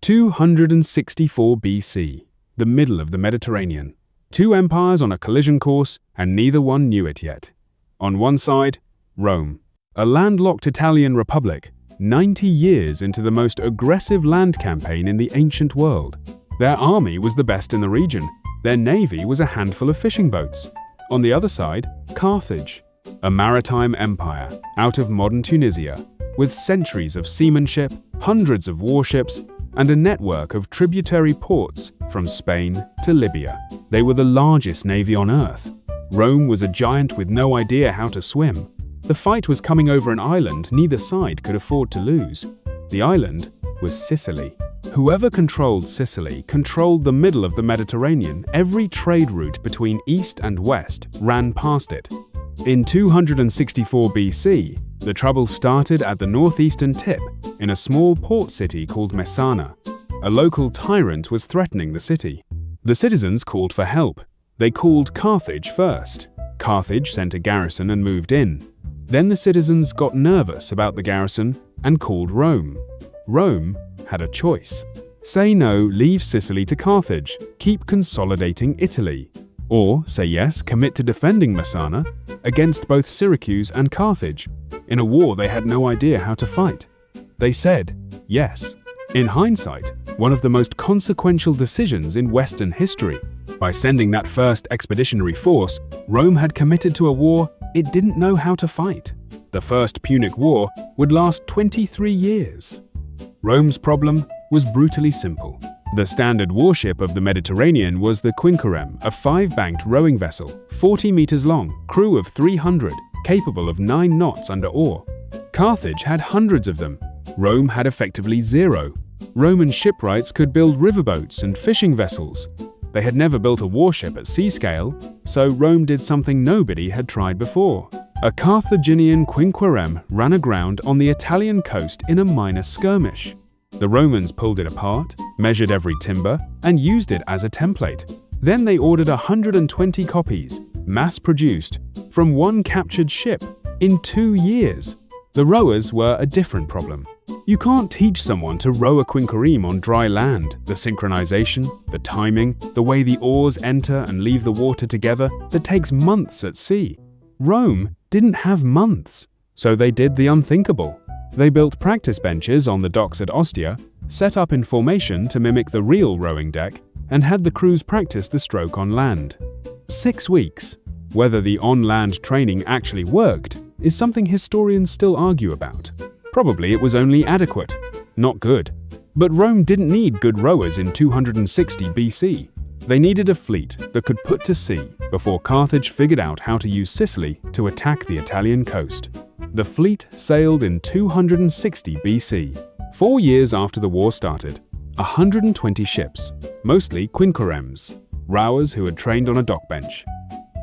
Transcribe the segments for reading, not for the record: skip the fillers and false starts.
264 BC, the middle of the Mediterranean. Two empires on a collision course, and neither one knew it yet. On one side, Rome, a landlocked Italian republic, 90 years into the most aggressive land campaign in the ancient world. Their army was the best in the region. Their navy was a handful of fishing boats. On the other side, Carthage, a maritime empire out of modern Tunisia, with centuries of seamanship, hundreds of warships, and a network of tributary ports from Spain to Libya. They were the largest navy on Earth. Rome was a giant with no idea how to swim. The fight was coming over an island neither side could afford to lose. The island was Sicily. Whoever controlled Sicily controlled the middle of the Mediterranean. Every trade route between east and west ran past it. In 264 BC, the trouble started at the northeastern tip, in a small port city called Messana. A local tyrant was threatening the city. The citizens called for help. They called Carthage first. Carthage sent a garrison and moved in. Then the citizens got nervous about the garrison and called Rome. Rome had a choice. Say no, leave Sicily to Carthage, keep consolidating Italy. Or, say yes, commit to defending Messana against both Syracuse and Carthage, in a war they had no idea how to fight. They said yes. In hindsight, one of the most consequential decisions in Western history. By sending that first expeditionary force, Rome had committed to a war it didn't know how to fight. The First Punic War would last 23 years. Rome's problem was brutally simple. The standard warship of the Mediterranean was the quinquereme, a 5-banked rowing vessel, 40 meters long, crew of 300, capable of 9 knots under oar. Carthage had hundreds of them. Rome had effectively 0. Roman shipwrights could build riverboats and fishing vessels. They had never built a warship at sea scale, so Rome did something nobody had tried before. A Carthaginian quinquereme ran aground on the Italian coast in a minor skirmish. The Romans pulled it apart, measured every timber, and used it as a template. Then they ordered 120 copies, mass-produced, from one captured ship in 2 years. The rowers were a different problem. You can't teach someone to row a quinquereme on dry land. The synchronization, the timing, the way the oars enter and leave the water together, that takes months at sea. Rome didn't have months, so they did the unthinkable. They built practice benches on the docks at Ostia, set up in formation to mimic the real rowing deck, and had the crews practice the stroke on land. 6 weeks. Whether the on-land training actually worked is something historians still argue about. Probably it was only adequate, not good. But Rome didn't need good rowers in 260 BC. They needed a fleet that could put to sea before Carthage figured out how to use Sicily to attack the Italian coast. The fleet sailed in 260 BC, 4 years after the war started. 120 ships, mostly quinqueremes, rowers who had trained on a dock bench.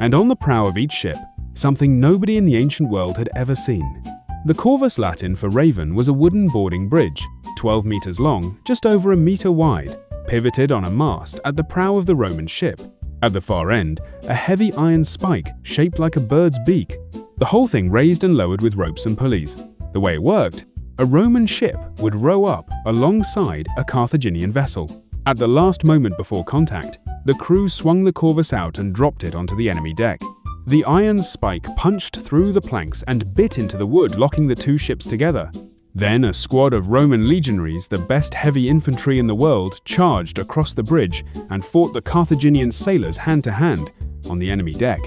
And on the prow of each ship, something nobody in the ancient world had ever seen. The Corvus Latin for raven was a wooden boarding bridge, 12 meters long, just over a meter wide, pivoted on a mast at the prow of the Roman ship. At the far end, a heavy iron spike shaped like a bird's beak. The whole thing raised and lowered with ropes and pulleys. The way it worked, a Roman ship would row up alongside a Carthaginian vessel. At the last moment before contact, the crew swung the Corvus out and dropped it onto the enemy deck. The iron spike punched through the planks and bit into the wood, locking the two ships together. Then a squad of Roman legionaries, the best heavy infantry in the world, charged across the bridge and fought the Carthaginian sailors hand to hand on the enemy deck.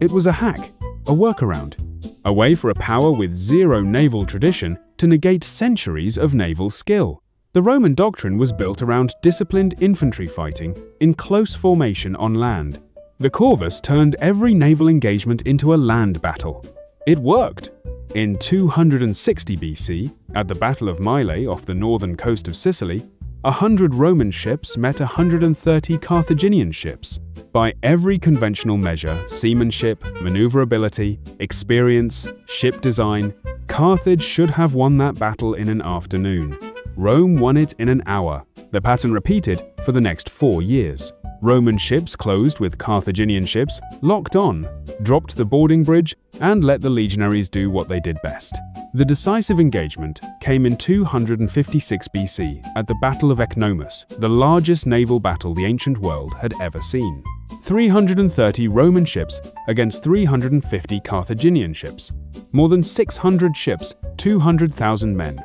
It was a hack, a workaround, a way for a power with 0 naval tradition to negate centuries of naval skill. The Roman doctrine was built around disciplined infantry fighting in close formation on land. The Corvus turned every naval engagement into a land battle. It worked. In 260 BC, at the Battle of Mylae off the northern coast of Sicily, 100 Roman ships met 130 Carthaginian ships. By every conventional measure, seamanship, maneuverability, experience, ship design, Carthage should have won that battle in an afternoon. Rome won it in an hour. The pattern repeated for the next 4 years. Roman ships closed with Carthaginian ships, locked on, dropped the boarding bridge, and let the legionaries do what they did best. The decisive engagement came in 256 BC at the Battle of Ecnomus, the largest naval battle the ancient world had ever seen. 330 Roman ships against 350 Carthaginian ships. More than 600 ships, 200,000 men.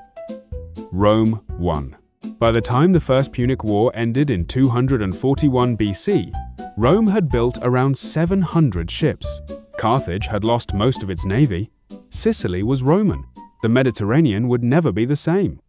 Rome won. By the time the First Punic War ended in 241 BC, Rome had built around 700 ships. Carthage had lost most of its navy. Sicily was Roman. The Mediterranean would never be the same.